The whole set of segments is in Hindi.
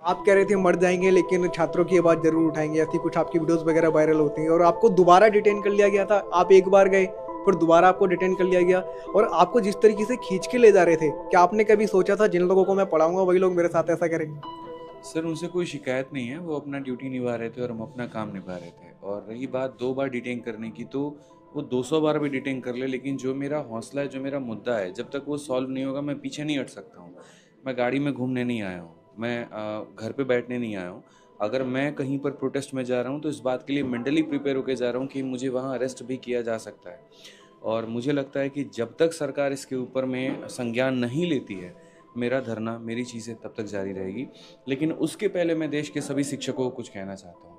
आप कह रहे थे मर जाएंगे लेकिन छात्रों की आवाज़ जरूर उठाएंगे, ऐसी कुछ आपकी वीडियोस वगैरह वायरल होती हैं और आपको दोबारा डिटेन कर लिया गया था। आप एक बार गए फिर दोबारा आपको डिटेन कर लिया गया और आपको जिस तरीके से खींच के ले जा रहे थे, क्या आपने कभी सोचा था जिन लोगों को मैं पढ़ाऊंगा वही लोग मेरे साथ ऐसा करेंगे? सर उनसे कोई शिकायत नहीं है, वो अपना ड्यूटी निभा रहे थे और हम अपना काम निभा रहे थे। और रही बात 2 बार डिटेन करने की, तो वो 200 बार भी डिटेन कर ले, लेकिन जो मेरा हौसला है, जो मेरा मुद्दा है, जब तक वो सॉल्व नहीं होगा मैं पीछे नहीं हट सकता हूँ। मैं गाड़ी में घूमने नहीं आया हूँ, मैं घर पे बैठने नहीं आया हूँ। अगर मैं कहीं पर प्रोटेस्ट में जा रहा हूँ तो इस बात के लिए मेंटली प्रिपेयर होकर जा रहा हूँ कि मुझे वहाँ अरेस्ट भी किया जा सकता है। और मुझे लगता है कि जब तक सरकार इसके ऊपर में संज्ञान नहीं लेती है, मेरा धरना, मेरी चीज़ें तब तक जारी रहेगी। लेकिन उसके पहले मैं देश के सभी शिक्षकों को कुछ कहना चाहता हूँ।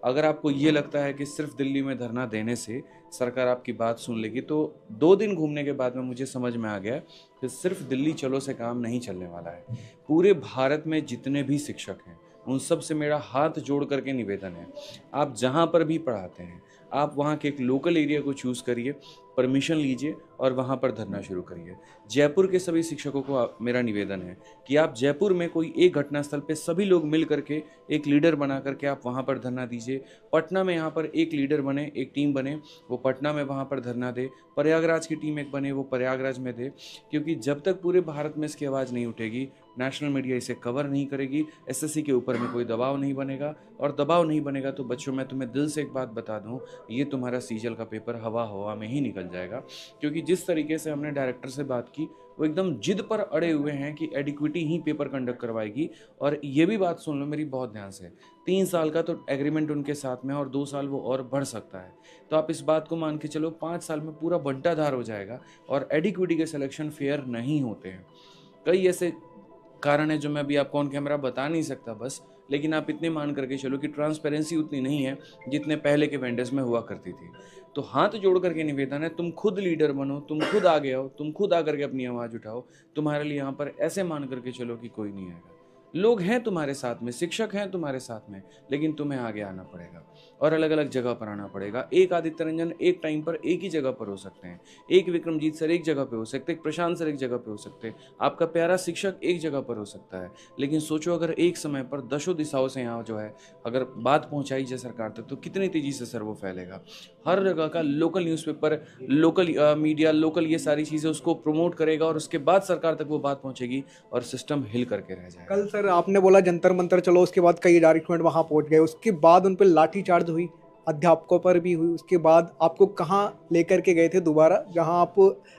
अगर आपको ये लगता है कि सिर्फ दिल्ली में धरना देने से सरकार आपकी बात सुन लेगी, तो 2 दिन घूमने के बाद में मुझे समझ में आ गया कि सिर्फ दिल्ली चलो से काम नहीं चलने वाला है। पूरे भारत में जितने भी शिक्षक हैं, उन सब से मेरा हाथ जोड़ करके निवेदन है, आप जहाँ पर भी पढ़ाते हैं, आप वहाँ के एक लोकल एरिया को चूज़ करिए, परमिशन लीजिए और वहाँ पर धरना शुरू करिए। जयपुर के सभी शिक्षकों को मेरा निवेदन है कि आप जयपुर में कोई एक घटनास्थल पे सभी लोग मिल करके एक लीडर बना करके आप वहाँ पर धरना दीजिए। पटना में यहाँ पर एक लीडर बने, एक टीम बने, वो पटना में वहाँ पर धरना दे। प्रयागराज की टीम एक बने, वो प्रयागराज में दे। क्योंकि जब तक पूरे भारत में इसकी आवाज़ नहीं उठेगी, नेशनल मीडिया इसे कवर नहीं करेगी, एसएससी के ऊपर में कोई दबाव नहीं बनेगा। और दबाव नहीं बनेगा तो बच्चों, मैं तुम्हें दिल से एक बात बता दूं, ये तुम्हारा सीजल का पेपर हवा हवा में ही निकल जाएगा। क्योंकि जिस तरीके से हमने डायरेक्टर से बात की, वो एकदम जिद पर अड़े हुए हैं कि एडिक्विटी ही पेपर कंडक्ट करवाएगी। और ये भी बात सुन लो मेरी बहुत ध्यान से, 3 साल का तो एग्रीमेंट उनके साथ में और 2 साल वो और बढ़ सकता है। तो आप इस बात को मान के चलो 5 साल में पूरा बंटाधार हो जाएगा। और एडिक्विटी के सिलेक्शन फेयर नहीं होते हैं। कई ऐसे कारण है जो मैं अभी आपको ऑन कैमरा बता नहीं सकता बस, लेकिन आप इतने मान करके चलो कि ट्रांसपेरेंसी उतनी नहीं है जितने पहले के वेंडर्स में हुआ करती थी। तो हाथ जोड़ करके निवेदन है, तुम खुद लीडर बनो, तुम खुद आगे आओ, तुम खुद आकर के अपनी आवाज़ उठाओ। तुम्हारे लिए यहाँ पर ऐसे मान करके चलो कि कोई नहीं आएगा। लोग हैं तुम्हारे साथ में, शिक्षक हैं तुम्हारे साथ में, लेकिन तुम्हें आगे आना पड़ेगा और अलग अलग जगह पर आना पड़ेगा। एक आदित्य रंजन एक टाइम पर एक ही जगह पर हो सकते हैं, एक विक्रमजीत सर एक जगह पे हो सकते हैं, एक प्रशांत सर एक जगह पे हो सकते हैं, आपका प्यारा शिक्षक एक जगह पर हो सकता है। लेकिन सोचो अगर एक समय पर दशों दिशाओं से यहाँ जो है अगर बात पहुँचाई जाए सरकार तक, तो कितनी तेज़ी से सर वो फैलेगा। हर जगह का local newspaper, local media, local ये सारी चीज़ें उसको प्रमोट करेगा और उसके बाद सरकार तक वो बात पहुँचेगी और सिस्टम हिल करके रह जाएगा। कल सर आपने बोला जंतर मंतर चलो, उसके बाद कई डायरेक्टरेट वहां पहुंच गए, उसके बाद उन पर लाठीचार्ज हुई, अध्यापकों पर भी हुई। उसके बाद आपको कहाँ लेकर के गए थे दोबारा, जहां आप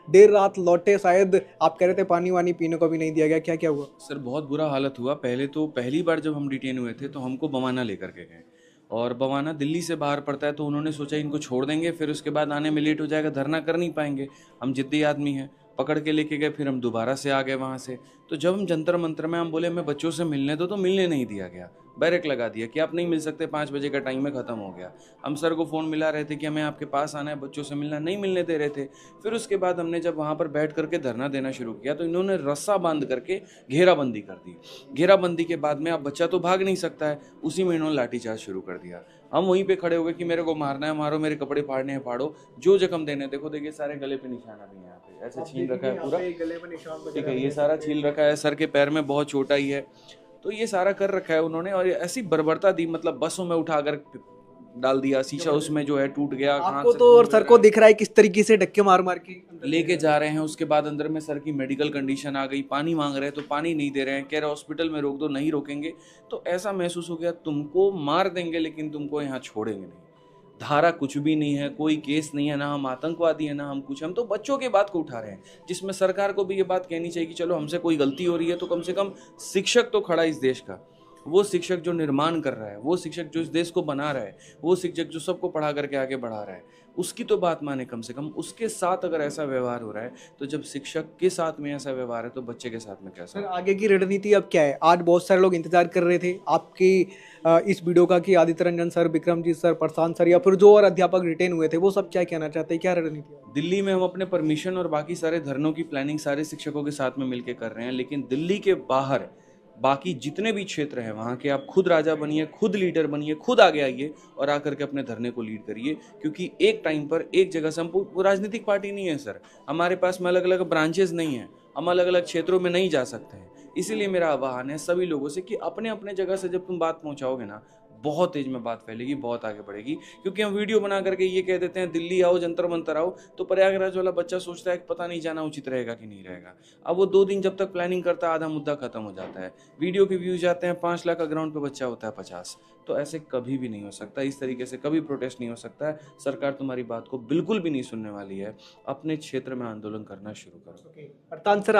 देर रात लौटे, शायद आप कह रहे थे पानी वानी पीने को भी नहीं दिया गया, क्या क्या हुआ? सर बहुत बुरा हालत हुआ। पहले तो पहली बार जब हम डिटेन हुए थे तो हमको बवाना लेकर के गए, और बवाना दिल्ली से बाहर पड़ता है, तो उन्होंने सोचा इनको छोड़ देंगे, फिर उसके बाद आने में लेट हो जाएगा, धरना कर नहीं पाएंगे। हम जिद्दी आदमी हैं, पकड़ के लेके गए, फिर हम दोबारा से आ गए वहाँ से। तो जब हम जंतर मंतर में हम बोले हमें बच्चों से मिलने दो, तो मिलने नहीं दिया गया, बैरक लगा दिया कि आप नहीं मिल सकते, 5 बजे का टाइम है, ख़त्म हो गया। हम सर को फ़ोन मिला रहे थे कि हमें आपके पास आना है, बच्चों से मिलना, नहीं मिलने दे रहे थे। फिर उसके बाद हमने जब वहाँ पर बैठ करके धरना देना शुरू किया, तो इन्होंने रस्सा बांध करके घेराबंदी कर दी। घेराबंदी के बाद में अब बच्चा तो भाग नहीं सकता है, उसी में इन्होंने लाठीचार्ज शुरू कर दिया। हम वहीं पे खड़े हो गए कि मेरे को मारना है मारो, मेरे कपड़े फाड़ने हैं फाड़ो, जो जख्म देने। देखो देखिए सारे गले पे निशान अभी यहाँ पे ऐसे छील रखा है पूरा, गले में निशान ठीक है, ये सारा छील रखा है, सर के पैर में बहुत चोट आई है। तो ये सारा कर रखा है उन्होंने, और ऐसी बर्बरता दी, मतलब बसों में उठाकर डाल दिया, शीशा उसमें जो है टूट गया। आपको तो और सर को दिख रहा है किस तरीके से धक्के मार मार के लेके जा रहे हैं। उसके बाद अंदर में सर की मेडिकल कंडीशन आ गई, पानी मांग रहे हैं तो पानी नहीं दे रहे हैं, कह रहे हॉस्पिटल में रोक दो, नहीं रोकेंगे। तो ऐसा महसूस हो गया तुमको मार देंगे लेकिन तुमको यहाँ छोड़ेंगे नहीं। धारा कुछ भी नहीं है, कोई केस नहीं है, ना हम आतंकवादी है, ना हम कुछ, हम तो बच्चों की बात को उठा रहे हैं, जिसमें सरकार को भी ये बात कहनी चाहिए कि चलो हमसे कोई गलती हो रही है तो कम से कम शिक्षक तो खड़ा इस देश का, वो शिक्षक जो निर्माण कर रहा है, वो शिक्षक जो इस देश को बना रहा है, वो शिक्षक जो सबको पढ़ा करके आगे बढ़ा रहा है, उसकी तो बात माने कम से कम। उसके साथ अगर ऐसा व्यवहार हो रहा है, तो जब शिक्षक के साथ में ऐसा व्यवहार है तो बच्चे के साथ में कैसा? सर आगे की रणनीति अब क्या है? आज बहुत सारे लोग इंतजार कर रहे थे आपकी इस वीडियो का कि आदित्य रंजन सर, विक्रमजीत सर, प्रशांत सर या फिर जो और अध्यापक रिटेन हुए थे, वो सब क्या कहना चाहते हैं, क्या रणनीति है? दिल्ली में हम अपने परमिशन और बाकी सारे धरनों की प्लानिंग सारे शिक्षकों के साथ में मिलकर कर रहे हैं, लेकिन दिल्ली के बाहर बाकी जितने भी क्षेत्र हैं वहाँ के, आप खुद राजा बनिए, खुद लीडर बनिए, खुद आगे आइए और आकर के अपने धरने को लीड करिए। क्योंकि एक टाइम पर एक जगह से, हम राजनीतिक पार्टी नहीं है सर, हमारे पास में अलग अलग ब्रांचेस नहीं हैं, हम अलग अलग क्षेत्रों में नहीं जा सकते हैं। इसीलिए मेरा आह्वान है सभी लोगों से कि अपने अपने जगह से जब तुम बात पहुंचाओगे ना, बहुत तेज में बात फैलेगी, बहुत आगे बढ़ेगी। क्योंकि हम वीडियो बना करके ये कह देते हैं दिल्ली आओ, जंतर मंतर आओ, तो प्रयागराज वाला बच्चा सोचता है कि पता नहीं जाना उचित रहेगा कि नहीं रहेगा। अब वो 2 दिन जब तक प्लानिंग करता है, आधा मुद्दा खत्म हो जाता है। वीडियो के व्यूज आते हैं 5 लाख का, ग्राउंड पे बच्चा होता है 50। तो ऐसे कभी भी नहीं हो सकता, इस तरीके से कभी प्रोटेस्ट नहीं हो सकता है। सरकार तुम्हारी बात को बिल्कुल भी नहीं सुनने वाली है। अपने क्षेत्र में आंदोलन करना शुरू करो। अर्थात सर